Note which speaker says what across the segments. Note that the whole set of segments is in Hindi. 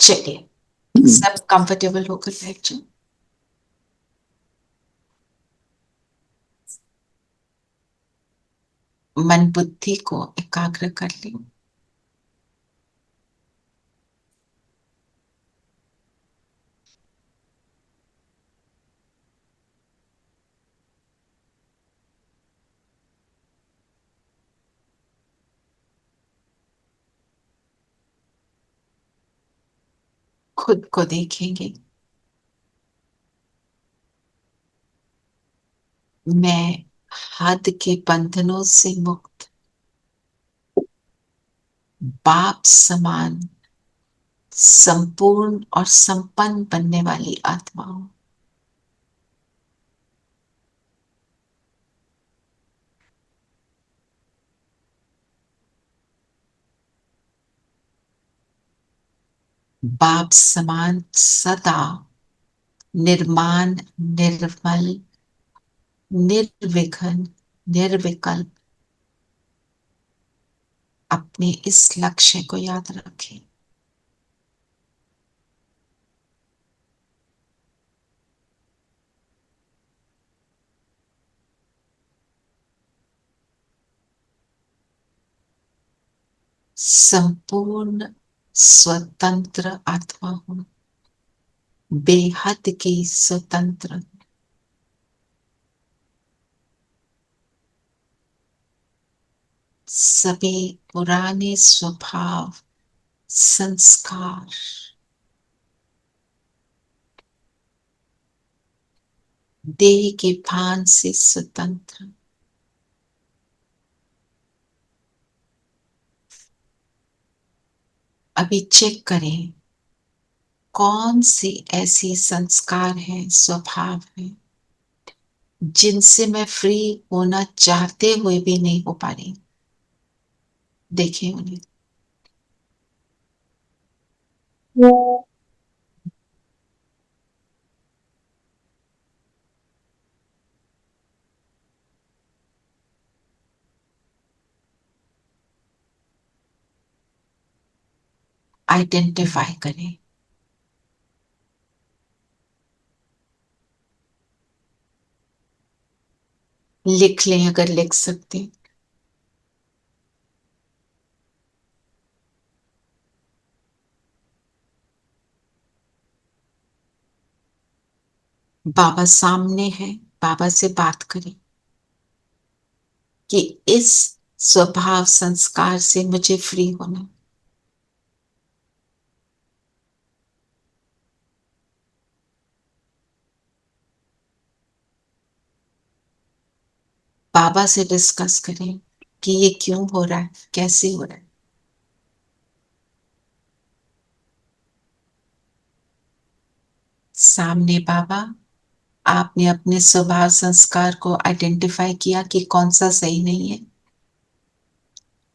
Speaker 1: चलिए सब कंफर्टेबल होकर बैठ जाओ। मन बुद्धि को एकाग्र कर ले। खुद को देखेंगे। मैं हद के बंधनों से मुक्त बाप समान संपूर्ण और संपन्न बनने वाली आत्मा हूं। बाप समान सदा निर्माण, निर्मल, निर्विघ्न, निर्विकल्प अपने इस लक्ष्य को याद रखें। संपूर्ण स्वतंत्र आत्मा हूं, बेहद की स्वतंत्र। सभी पुराने स्वभाव, संस्कार, देह के भान से स्वतंत्र। अभी चेक करें कौन सी ऐसी संस्कार हैं, स्वभाव हैं जिनसे मैं फ्री होना चाहते हुए भी नहीं हो पा रही। देखें उन्हें। आइडेंटिफाई करें। लिख लें अगर लिख सकते हैं। बाबा सामने है, बाबा से बात करें कि इस स्वभाव संस्कार से मुझे फ्री होना। बाबा से डिस्कस करें कि ये क्यों हो रहा है, कैसे हो रहा है। सामने बाबा, आपने अपने स्वभाव संस्कार को आइडेंटिफाई किया कि कौन सा सही नहीं है,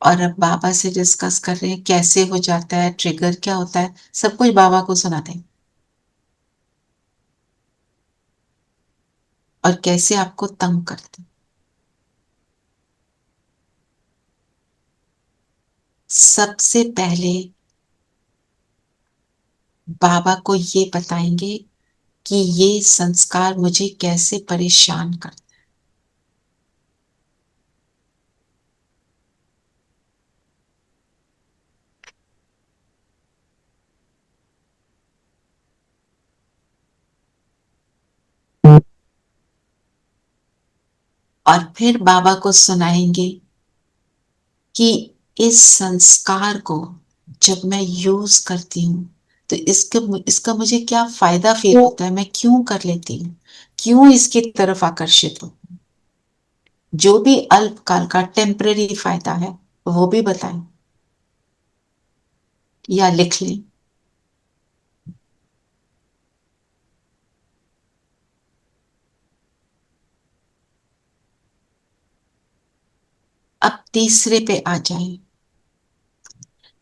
Speaker 1: और अब बाबा से डिस्कस कर रहे हैं कैसे हो जाता है, ट्रिगर क्या होता है, सब कुछ बाबा को सुना दें और कैसे आपको तंग करते। सबसे पहले बाबा को ये बताएंगे कि ये संस्कार मुझे कैसे परेशान करते। और फिर बाबा को सुनाएंगे कि इस संस्कार को जब मैं यूज करती हूँ तो इसका मुझे क्या फायदा फील होता है, मैं क्यों कर लेती हूँ, क्यों इसकी तरफ आकर्षित हूँ। जो भी अल्पकाल का टेम्पररी फायदा है वो भी बताएं या लिख लें। अब तीसरे पे आ जाएं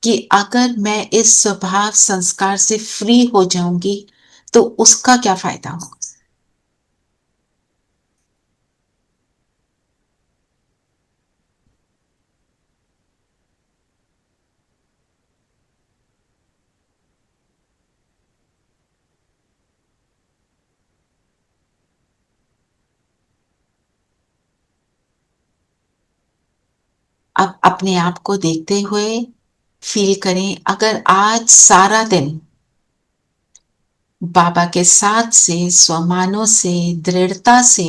Speaker 1: कि अगर मैं इस स्वभाव संस्कार से फ्री हो जाऊंगी तो उसका क्या फायदा होगा। अब अपने आप को देखते हुए फील करें, अगर आज सारा दिन बाबा के साथ से, स्वमानों से, दृढ़ता से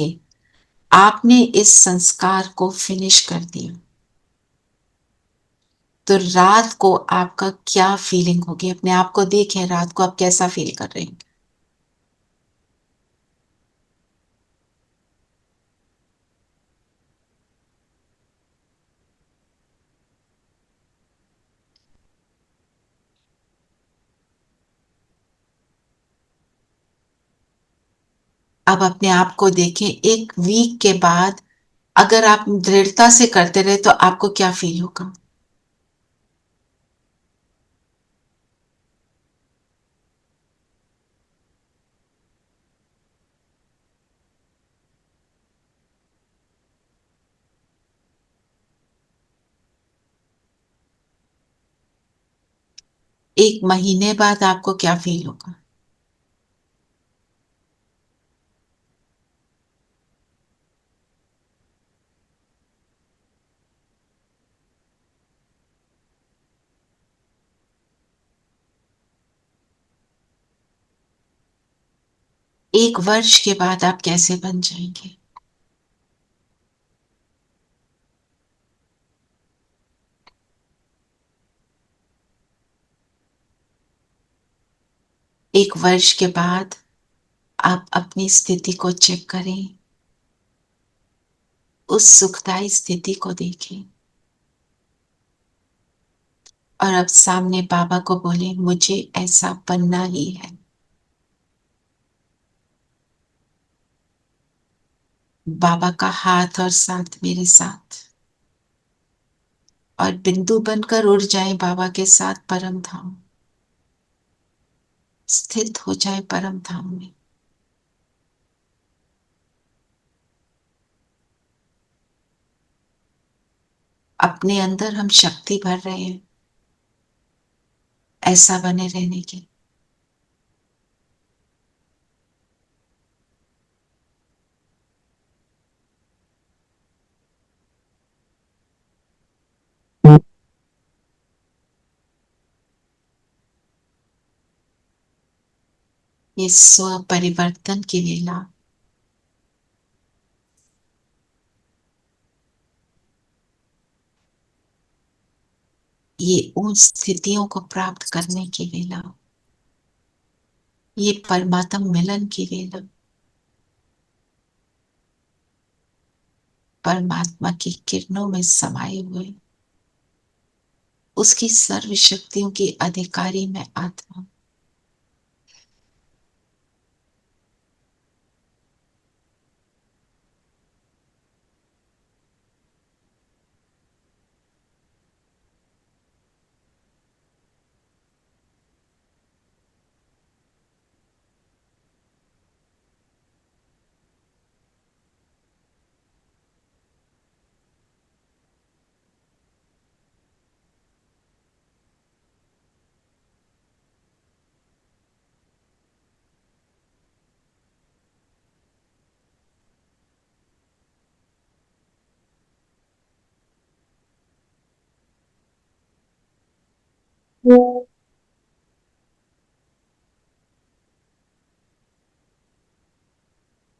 Speaker 1: आपने इस संस्कार को फिनिश कर दिया, तो रात को आपका क्या फीलिंग होगी? अपने आप को देखें, रात को आप कैसा फील कर रहे हैं? अब अपने आप को देखें, एक वीक के बाद अगर आप दृढ़ता से करते रहे तो आपको क्या फील होगा? एक महीने बाद आपको क्या फील होगा? एक वर्ष के बाद आप कैसे बन जाएंगे? एक वर्ष के बाद आप अपनी स्थिति को चेक करें, उस सुखदायी स्थिति को देखें और अब सामने बाबा को बोले, मुझे ऐसा बनना ही है। बाबा का हाथ और साथ मेरे साथ, और बिंदु बनकर उड़ जाए बाबा के साथ परम धाम, स्थित हो जाए परम धाम में। अपने अंदर हम शक्ति भर रहे हैं ऐसा बने रहने की। ये स्व परिवर्तन की लीला, ये उन स्थितियों को प्राप्त करने की लीला, ये परमात्म मिलन की लीला, परमात्मा की किरणों में समाये हुए उसकी सर्व शक्तियों की अधिकारी मैं आत्मा।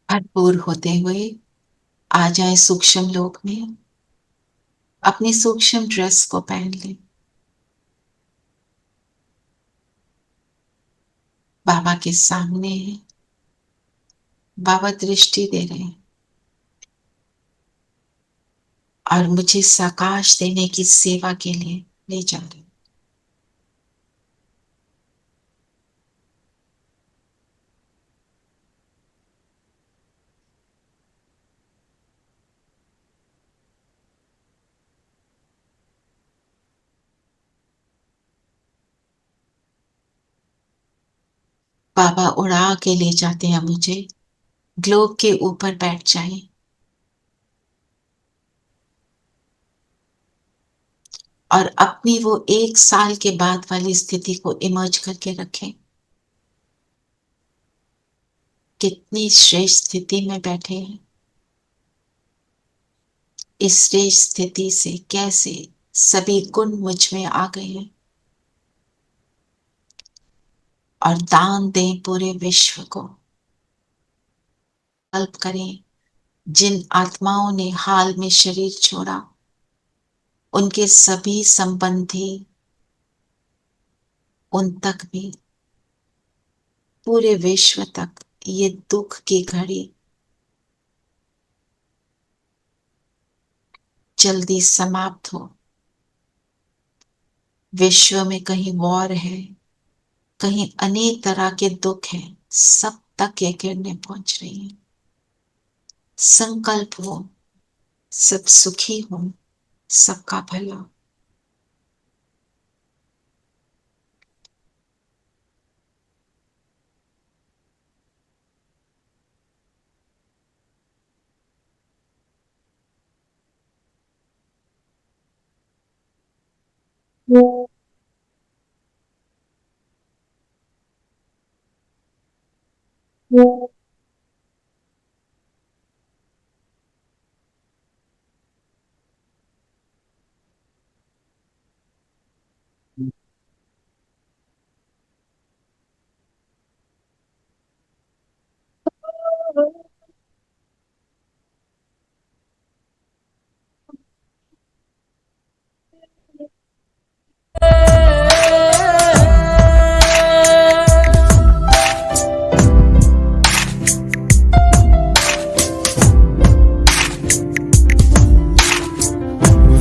Speaker 1: भरपूर होते हुए आ जाए सूक्ष्म लोक में, अपनी सूक्ष्म ड्रेस को पहन ले। बाबा के सामने है, बाबा दृष्टि दे रहे हैं और मुझे सकाश देने की सेवा के लिए ले जा रहे हैं। बाबा उड़ा के ले जाते हैं मुझे, ग्लोब के ऊपर बैठ जाए और अपनी वो 1 साल के बाद वाली स्थिति को इमर्ज करके रखें। कितनी श्रेष्ठ स्थिति में बैठे हैं। इस श्रेष्ठ स्थिति से कैसे सभी गुण मुझ में आ गए हैं और दान दें पूरे विश्व को। कल्प करें जिन आत्माओं ने हाल में शरीर छोड़ा, उनके सभी संबंधी उन तक भी, पूरे विश्व तक ये दुख की घड़ी जल्दी समाप्त हो। विश्व में कहीं वॉर है, कहीं अनेक तरह के दुख हैं, सब तक ये किरणें पहुंच रही हैं। संकल्प हो सब सुखी हो, सबका भला।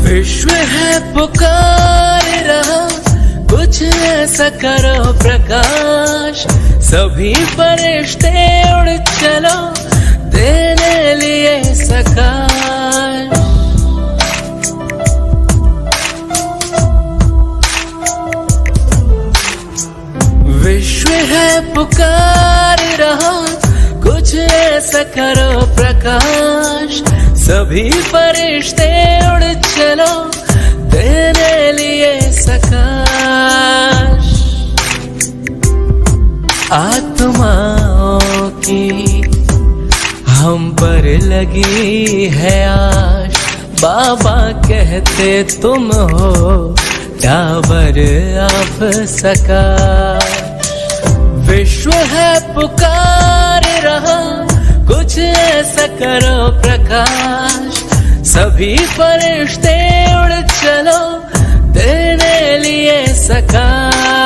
Speaker 2: विश्व है पुकार रहा, कुछ ऐसा करो प्रकाश। सभी फरिश्ते उड़ चलो, तेरे लिए सकाश। विश्व है पुकार रहा, कुछ ऐसा करो प्रकाश। सभी फरिश्ते उड़ चलो, तेरे लिए सकाश। आत्माओं की हम पर लगी है आश, बाबा कहते तुम हो टावर ऑफ सकाश। विश्व है पुकार रहा, कुछ ऐसा करो प्रकाश। सभी फरिश्ते उड़ चलो, तेरे लिए सकाश।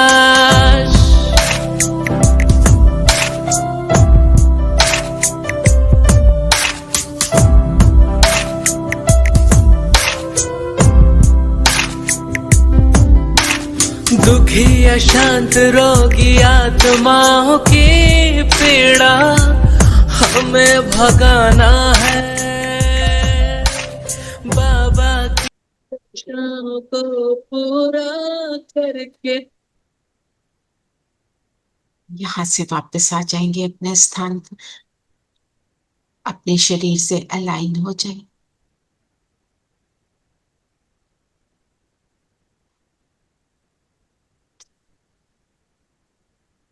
Speaker 2: दुखी अशांत रोगी आत्माओं की पीड़ा हमें भगाना है। बाबा की इच्छाओं को पूरा करके
Speaker 1: यहां से वापस आ जाएंगे अपने स्थान पर, अपने शरीर से अलाइन हो जाए।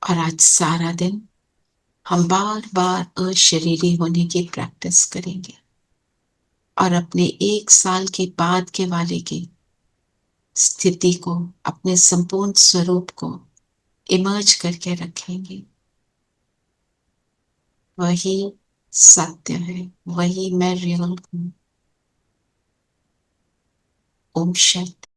Speaker 1: और आज सारा दिन हम बार बार अशरीरी होने की प्रैक्टिस करेंगे और अपने 1 साल के बाद के वाले की स्थिति को, अपने संपूर्ण स्वरूप को इमर्ज करके रखेंगे। वही सत्य है, वही मैं रियल हूं। ओम शांति।